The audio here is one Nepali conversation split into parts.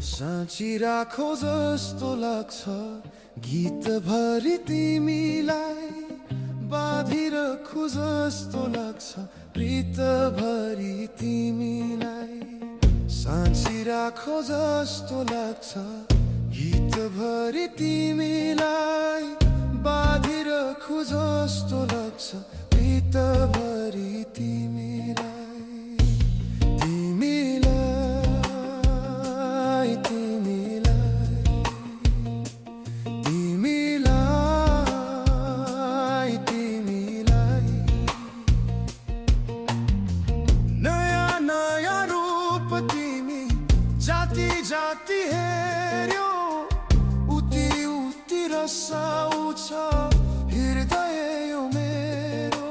साँची राखो जस्तो लाग्छ गीतभरि तिमीलाई बाँधिरखु जस्तो लाग्छ प्रीतभरि तिमीलाई साँची राखो जस्तो लाग्छ गीतभरि तिमीलाई बाँधिरखु जस्तो लाग्छ प्रीतभरि तिमीलाई जाति हेर्यो उति उति रसाउँछ हृदय यो मेरो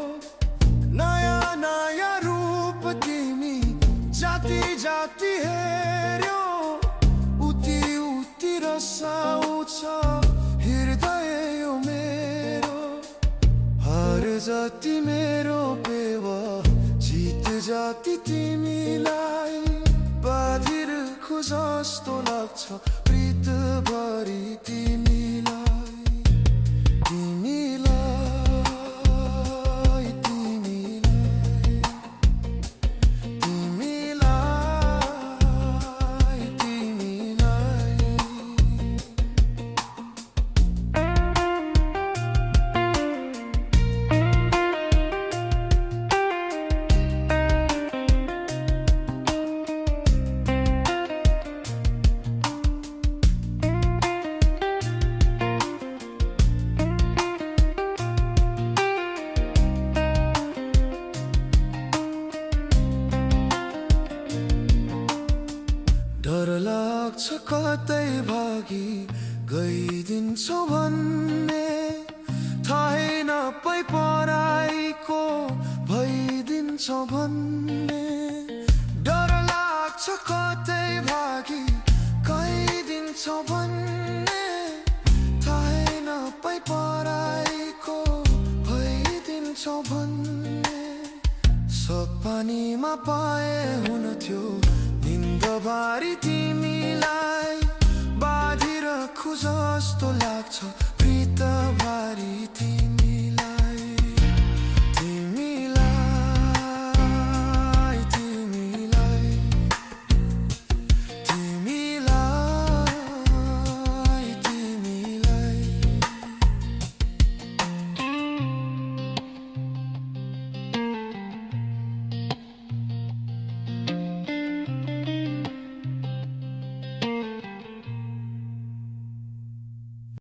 नयाँ नयाँ रूप तिमी जाति जाति हेर्यो उति उति रसाउँछ हृदय यो मेरो हर जाति मेरो पेवा जित जाति तिमीलाई बाँधिरखु जस्तो लाग्छ प्रीतभरि तिमीलाई तिमीलाई तिमीलाई तिमीलाई तिमीलाई डर लाग्छ कतै भागी गइदिन्छौ भन्ने थाहै नपाई पराइको भइदिन्छौ भन्ने डर लाग्छ कतै भागी गइदिन्छौ भन्ने थाहै नपाई पराइको भइदिन्छौ भन्ने सपनीमा पाए हुन्थ्यो निन्दभरि तिमीलाई बाँधिरखु जस्तो लाग्छ